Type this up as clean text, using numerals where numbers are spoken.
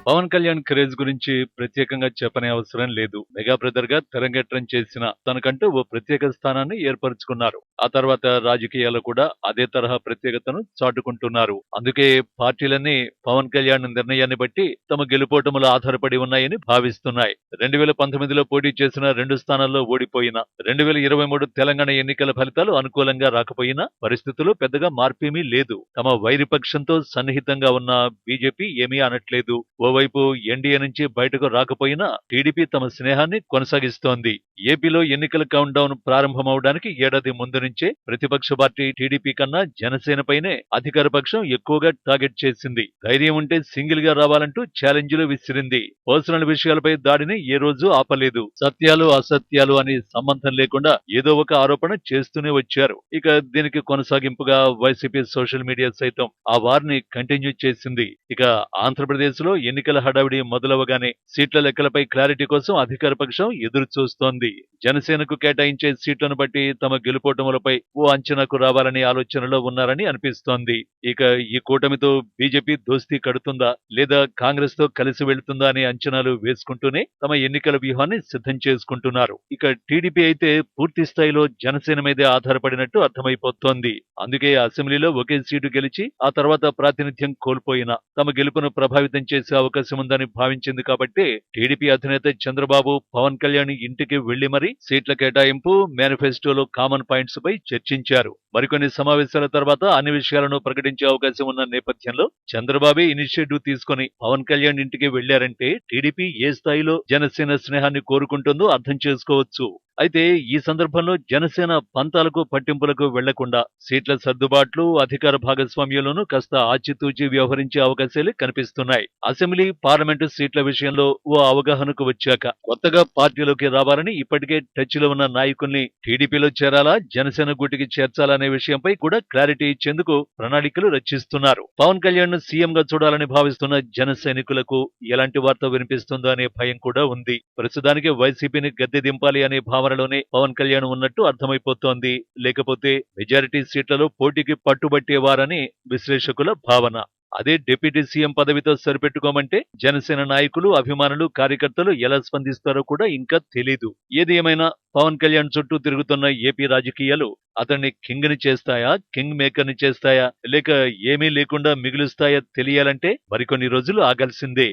Pawan Kalyan craze గురించి ప్రత్యేకంగా చెప్పనే అవసరం లేదు. మెగా బ్రదర్ గా తెరంగేట్రం చేసిన తనకంటూ ఓ ప్రత్యేక స్థానాన్ని ఏర్పరచుకున్నారు. ఆ తర్వాత రాజకీయాల్లో కూడా అదే తరహా ప్రత్యేకతను చాటుకుంటున్నారు. అందుకే పార్టీలన్నీ పవన్ కళ్యాణ్ నిర్ణయాన్ని బట్టి తమ గెలుపోటములు ఆధారపడి ఉన్నాయని భావిస్తున్నాయి. 2019లో పోటీ చేసిన 2 స్థానాల్లో ఓడిపోయినా 2023 తెలంగాణ ఎన్నికల ఫలితాలు అనుకూలంగా రాకపోయినా పరిస్థితులు పెద్దగా మార్పేమీ లేదు. తమ వైరిపక్షంతో సన్నిహితంగా ఉన్న బీజేపీ ఏమీ అనట్లేదు. ఓవైపు ఎన్డీఏ నుంచి బయటకు రాకపోయినా టీడీపీ తమ స్నేహాన్ని కొనసాగిస్తోంది. ఏపీలో ఎన్నికల కౌంట్ డౌన్ ప్రారంభమవడానికి ఏడాది ముందు నుంచే ప్రతిపక్ష పార్టీ టీడీపీ కన్నా జనసేనపైనే అధికార పక్షం ఎక్కువగా టార్గెట్ చేసింది. ధైర్యం ఉంటే సింగిల్ గా రావాలంటూ ఛాలెంజ్లు విసిరింది. పర్సనల్ విషయాలపై దాడిని ఏ రోజు ఆపలేదు. సత్యాలు అసత్యాలు అని సంబంధం లేకుండా ఏదో ఒక ఆరోపణ చేస్తూనే వచ్చారు. ఇక దీనికి కొనసాగింపుగా వైసీపీ సోషల్ మీడియా సైతం ఆ వార్ని కంటిన్యూ చేసింది. ఇక ఆంధ్రప్రదేశ్ లో ఎన్నికల హడావిడి మొదలవగానే సీట్ల లెక్కలపై క్లారిటీ కోసం అధికార పక్షం ఎదురు చూస్తోంది. జనసేనకు కేటాయించే సీట్లను బట్టి తమ గెలుపోటములపై ఓ అంచనాకు రావాలనే ఆలోచనలో ఉన్నారని అనిపిస్తోంది. ఇక ఈ కూటమితో బీజేపీ దోస్తీ కడుతుందా లేదా కాంగ్రెస్ తో కలిసి వెళ్తుందా అనే అంచనాలు వేసుకుంటూనే తమ ఎన్నికల వ్యూహాన్ని సిద్ధం చేసుకుంటున్నారు. ఇక టీడీపీ అయితే పూర్తి స్థాయిలో జనసేన మీదే ఆధారపడినట్టు అర్థమైపోతోంది. అందుకే అసెంబ్లీలో ఒకే సీటు గెలిచి ఆ తర్వాత ప్రాతినిధ్యం కోల్పోయినా తమ గెలుపును ప్రభావితం చేసే అవకాశం ఉందని భావించింది కాబట్టి టీడీపీ అధినేత చంద్రబాబు పవన్ కళ్యాణ్ ఇంటికి వెళ్లి మరీ సీట్ల కేటాయింపు మేనిఫెస్టోలో కామన్ పాయింట్స్ పై చర్చించారు. మరికొన్ని సమావేశాల తర్వాత అన్ని విషయాలను ప్రకటించే అవకాశం ఉన్న నేపథ్యంలో చంద్రబాబే ఇనిషియేటివ్ తీసుకుని పవన్ కళ్యాణ్ ఇంటికి వెళ్లారంటే టీడీపీ ఏ స్థాయిలో జనసేన స్నేహాన్ని కోరుకుంటుందో అర్థం చేసుకోవచ్చు. అయితే ఈ సందర్భంలో జనసేన పంతాలకు పట్టింపులకు వెళ్లకుండా సీట్ల సర్దుబాట్లు అధికార భాగస్వామ్యంలోనూ కాస్త ఆచితూచి వ్యవహరించే అవకాశాలు కనిపిస్తున్నాయి. అసెంబ్లీ పార్లమెంటు సీట్ల విషయంలో ఓ అవగాహనకు వచ్చాక కొత్తగా పార్టీలోకి రావాలని ఇప్పటికే టచ్ లో ఉన్న నాయకుల్ని టీడీపీలో చేరాలా జనసేన గూటికి చేర్చాలా అనే విషయంపై కూడా క్లారిటీ ఇచ్చేందుకు ప్రణాళికలు రచిస్తున్నారు. పవన్ కళ్యాణ్ సీఎం గా చూడాలని భావిస్తున్న జన సైనికులకు ఎలాంటి వార్త వినిపిస్తుందో అనే భయం కూడా ఉంది. ప్రస్తుతానికి వైసీపీని గద్దె దింపాలి అనే భావనలోనే పవన్ కళ్యాణ్ ఉన్నట్టు అర్థమైపోతోంది. లేకపోతే మెజారిటీ సీట్లలో పోటీకి పట్టుబట్టేవారని విశ్లేషకుల భావన. అదే డిప్యూటీ సీఎం పదవితో సరిపెట్టుకోమంటే జనసేన నాయకులు అభిమానులు కార్యకర్తలు ఎలా స్పందిస్తారో కూడా ఇంకా తెలీదు. ఏది ఏమైనా పవన్ కళ్యాణ్ చుట్టూ తిరుగుతున్న ఏపీ రాజకీయాలు అతన్ని కింగ్ ని చేస్తాయా కింగ్ మేకర్ ని చేస్తాయా లేక ఏమీ లేకుండా మిగులుస్తాయా తెలియాలంటే మరికొన్ని రోజులు ఆగాల్సిందే.